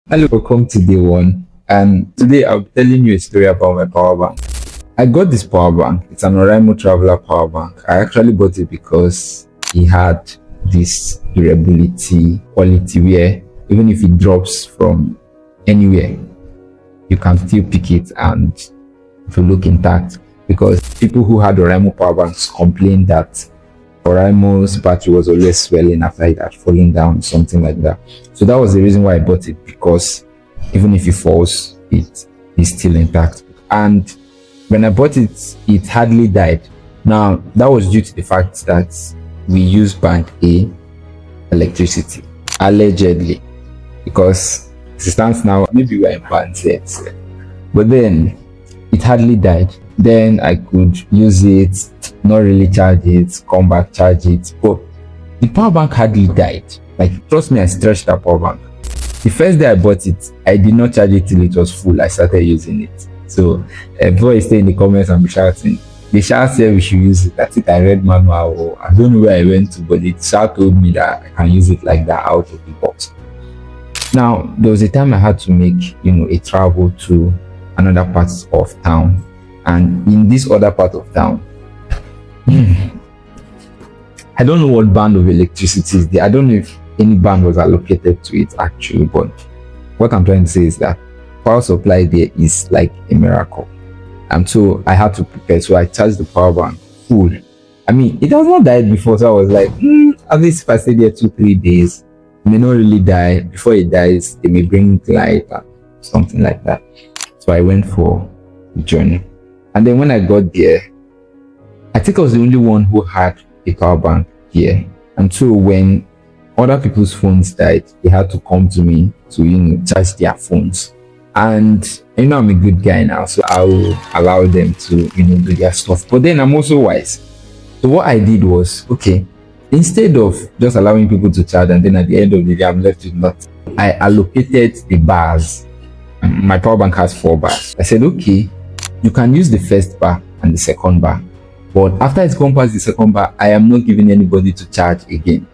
Hello, welcome to day one. And today I'll be telling you a story about my power bank. I got this power bank. It's an Oraimo Traveler power bank. I actually bought it because it had this durability quality where even if it drops from anywhere, you can still pick it and it will look intact. Because people who had Oraimo power banks complained that Oraimo's battery was always swelling after it had fallen down, something like that. So that was the reason why I bought it, because even if it falls, it is still intact. And when I bought it, it hardly died. Now, that was due to the fact that we use Bank A electricity, allegedly, because as it stands now, maybe we're in Band Z. But then it hardly died. Then I could use it, not really charge it, come back, charge it. But the power bank hardly died. Like, trust me, I stretched that power bank. The first day I bought it, I did not charge it till it was full. I started using it. So before you stay in the comments and be shouting, the Sha said we should use it. I think I read manual, or I don't know where I went to, but the Sha told me that I can use it like that out of the box. Now, there was a time I had to make, a travel to another part of town. And in this other part of town, I don't know what band of electricity is there. I don't know if any band was allocated to it actually, but what I'm trying to say is that power supply there is like a miracle. And so I had to prepare. So I charged the power bank full. I mean, it has not died before, so I was like, at least if I stay there 2-3 days, it may not really die. Before it dies, they may bring light and something like that. So I went for the journey. And then when I got there, I think I was the only one who had a power bank here. And so when other people's phones died, they had to come to me to, charge their phones. And, I'm a good guy now, so I will allow them to, do their stuff. But then I'm also wise. So what I did was, okay, instead of just allowing people to charge and then at the end of the day, I'm left with nothing, I allocated the bars. My power bank has 4 bars. I said, okay, you can use the first bar and the second bar, but after it's gone past the second bar, I am not giving anybody to charge again.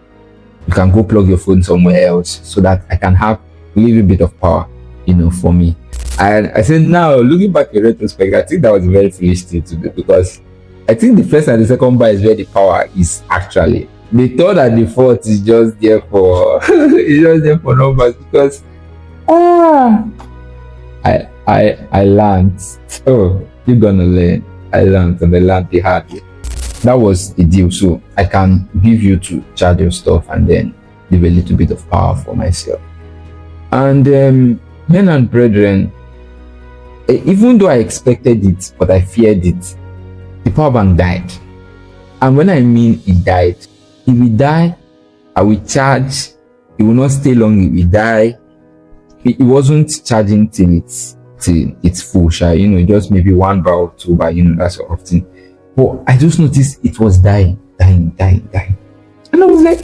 You can go plug your phone somewhere else so that I can have a little bit of power, for me. And I said, now looking back in retrospect, I think that was a very foolish thing to do, because I think the first and the second bar is where the power is actually. The third and the fourth is just there for it's just there for numbers, because I learned. Oh, you're gonna learn. I learned, and I learned the hard way. That was the deal. So I can give you to charge your stuff and then leave a little bit of power for myself. And men and brethren, even though I expected it, but I feared it, the power bank died. And when I mean it died, it will die, I will charge, it will not stay long, it will die. It wasn't charging till it's full, just maybe 1 bar or 2 bar, that sort of thing. But I just noticed it was dying. And I was like,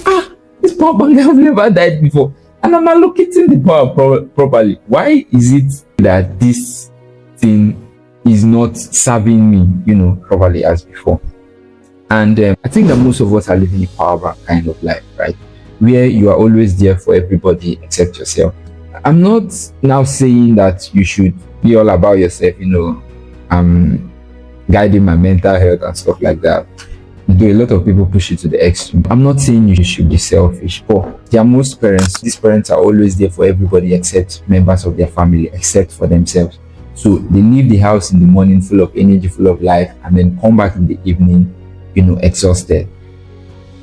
this power bank has never died before. And I'm allocating the power properly. Why is it that this thing is not serving me, properly as before? And I think that most of us are living a power bank kind of life, right? Where you are always there for everybody except yourself. I'm not now saying that you should be all about yourself, guiding my mental health and stuff like that. Though a lot of people push it to the extreme. I'm not saying you should be selfish, but there are most parents, these parents are always there for everybody except members of their family, except for themselves. So they leave the house in the morning full of energy, full of life, and then come back in the evening, exhausted.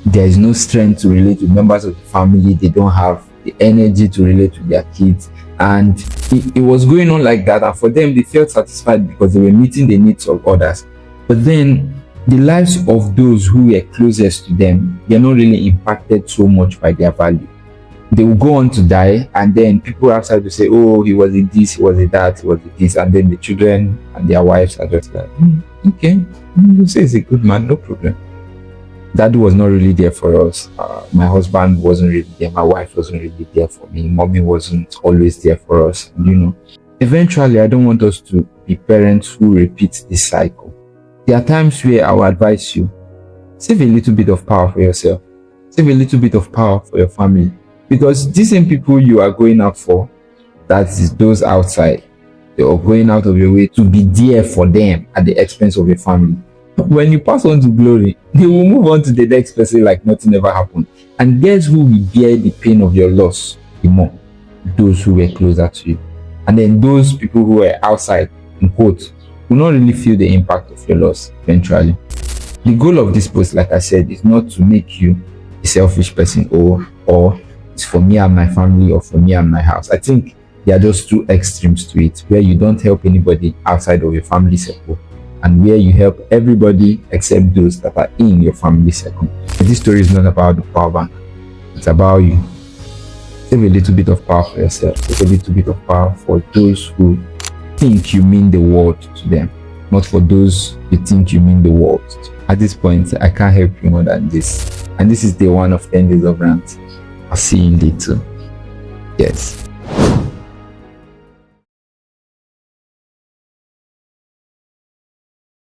There is no strength to relate to members of the family. They don't have the energy to relate to their kids. And it was going on like that. And for them, they felt satisfied because they were meeting the needs of others. But then the lives of those who were closest to them, they're not really impacted so much by their value. They will go on to die, and then people outside will say, oh, he was a this, he was a that, he was a this, and then the children and their wives are just like, okay, you say he's a good man, no problem. Dad was not really there for us. My husband wasn't really there. My wife wasn't really there for me. Mommy wasn't always there for us. Eventually, I don't want us to be parents who repeat this cycle. There are times where I will advise you, save a little bit of power for yourself. Save a little bit of power for your family. Because these same people you are going out for, That is those outside. You're going out of your way to be there for them at the expense of your family. When you pass on to glory, they will move on to the next person like nothing ever happened. And guess who will bear the pain of your loss the more? Those who were closer to you. And then those people who were outside, in quotes, will not really feel the impact of your loss eventually. The goal of this post, like I said, is not to make you a selfish person or it's for me and my family or for me and my house. I think there are just two extremes to it, where you don't help anybody outside of your family circle and where you help everybody except those that are in your family circle. This story is not about the power bank. It's about you. Save a little bit of power for yourself. Save a little bit of power for those who think you mean the world to them, not for those you think you mean the world to. At this point, I can't help you more than this. And this is day 1 of 10 Days of Rant. I'll see you in day 2. Yes.